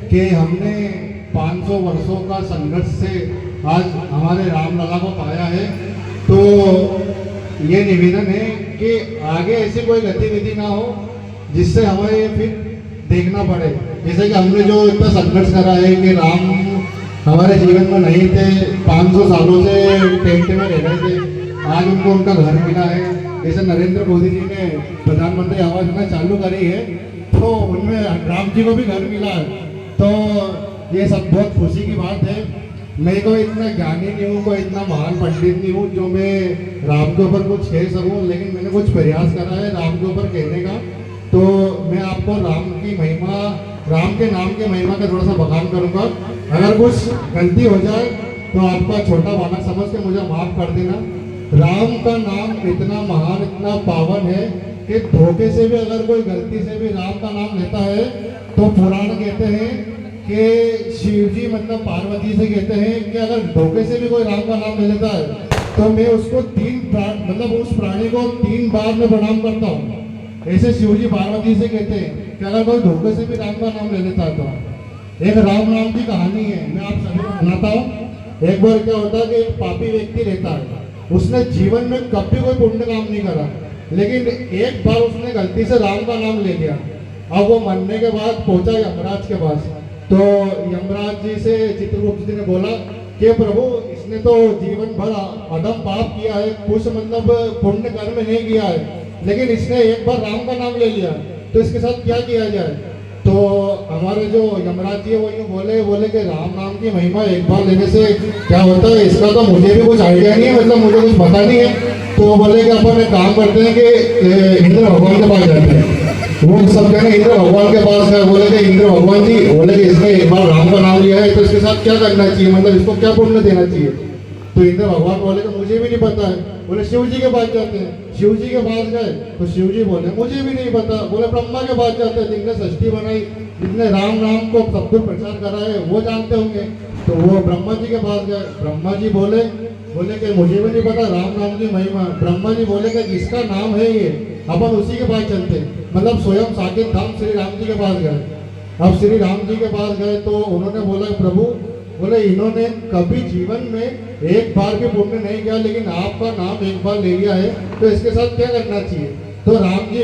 कि हमने 500 वर्षों का संघर्ष से आज हमारे रामलला को पाया है। तो ये निवेदन है कि आगे ऐसी कोई गतिविधि ना हो जिससे हमें फिर देखना पड़े। जैसे कि हमने जो इतना संघर्ष करा है कि राम हमारे जीवन में नहीं थे, 500 सालों से टेंट में रह रहे थे, आज उनको उनका घर मिला है। जैसे नरेंद्र मोदी जी ने प्रधानमंत्री आवास योजना चालू करी है, तो उनमें राम जी को भी घर मिला है। तो ये सब बहुत खुशी की बात है। मैं कोई इतना ज्ञानी नहीं हूँ, कोई इतना महान पंडित नहीं हूँ जो मैं राम के ऊपर कुछ कह सकूँ, लेकिन मैंने कुछ प्रयास करा है राम के ऊपर कहने का। तो मैं आपको राम की महिमा, राम के नाम की महिमा का थोड़ा सा बखान करूँगा। अगर कुछ गलती हो जाए तो आपका छोटा बालक समझ के मुझे माफ कर देना। राम का नाम इतना महान, इतना पावन है कि धोखे से भी अगर कोई गलती से भी राम का नाम लेता है तो पुराण कहते हैं कि शिव जी मतलब पार्वती से कहते हैं कि अगर धोखे से भी कोई राम का नाम ले लेता है तो मैं उसको मतलब उस प्राणी को 3 बार में प्रणाम करता हूँ। ऐसे शिव जी पार्वती से कहते हैं कि अगर कोई धोखे से भी राम का नाम ले लेता है तो। एक राम नाम की कहानी है, मैं आप सभी को सुनाता हूँ। एक बार क्या होता है कि एक पापी व्यक्ति रहता है, उसने जीवन में कभी कोई पुण्य काम नहीं करा, लेकिन एक बार उसने गलती से राम का नाम ले लिया। अब वो मरने के बाद पहुंचा यमराज के पास, तो यमराज जी से चित्रगुप्त जी ने बोला कि प्रभु इसने तो जीवन भर अधम पाप किया है, कुछ मतलब पुण्य कर्म नहीं किया है, लेकिन इसने एक बार राम का नाम ले लिया, तो इसके साथ क्या किया जाए। तो हमारे जो यमराज जी है वो यूँ बोले कि राम नाम की महिमा एक बार लेने से क्या होता है, इसका तो मुझे भी कुछ आइडिया नहीं है, मतलब मुझे कुछ पता नहीं है। तो बोले कि अपन एक काम करते हैं कि इंद्र भगवान के पास जाते हैं। वो सब कहने इंद्र भगवान के पास गए, बोले कि इंद्र भगवान जी, बोले कि इसने एक बार राम का नाम लिया है तो इसके साथ क्या करना चाहिए, मतलब इसको क्या पुण्य देना चाहिए। तो इंद्र भगवान बोले कि मुझे भी नहीं पता है। बोले शिव जी के पास जाते हैं। शिव जी के पास गए तो शिव जी बोले मुझे भी नहीं पता। बोले ब्रह्मा के पास जाते हैं, जिनने सृष्टि बनाई, जिसने राम नाम को सब कुछ प्रचार करा है, वो जानते होंगे। तो वो ब्रह्मा जी के पास गए। ब्रह्मा जी बोले कि मुझे भी नहीं पता राम नाम की महिमा। ब्रह्मा जी बोले कि जिसका नाम है ये, अपन उसी के पास चलते, मतलब स्वयं साकेत धाम श्री राम जी के पास गए। अब श्री राम जी के पास गए तो उन्होंने बोला प्रभु, बोले इन्होंने कभी जीवन में एक बार भी पुण्य नहीं किया, लेकिन आपका नाम एक बार ले लिया है, तो इसके साथ क्या करना चाहिए। तो राम जी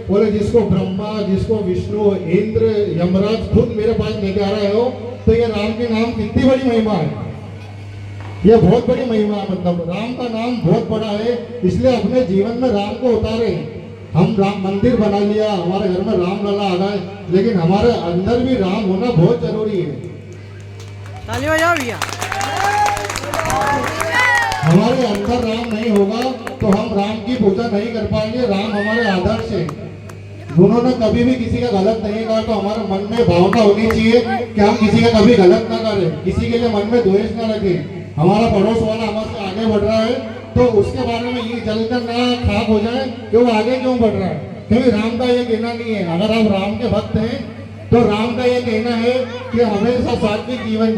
बोले जिसको ब्रह्मा, जिसको विष्णु, इंद्र, यमराज खुद मेरे पास लेके आ रहे हो, तो ये राम के नाम कितनी बड़ी महिमा है, ये बहुत बड़ी महिमा है। मतलब राम का नाम बहुत बड़ा है, इसलिए अपने जीवन में राम को उतारे। हम राम मंदिर बना लिया, हमारे घर में राम लला आ गए, लेकिन हमारे अंदर भी राम होना बहुत जरूरी है। ताली बजाओ भैया। हमारे अंदर राम नहीं होगा तो हम राम की पूजा नहीं कर पाएंगे। राम हमारे आदर्श है, उन्होंने कभी भी किसी का गलत नहीं कहा, तो हमारे मन में भावना होनी चाहिए कि हम किसी का कभी गलत ना करें, किसी के लिए मन में द्वेष ना रखें। हमारा पड़ोस वाला हमसे आगे बढ़ रहा है तो उसके बारे में ये जलकर ना खाक हो जाए कि वो आगे क्यों बढ़ रहा है, क्योंकि राम का ये कहना नहीं है। अगर आप राम के भक्त हैं तो राम का ये कहना है कि हमेशा सात्विक जीवन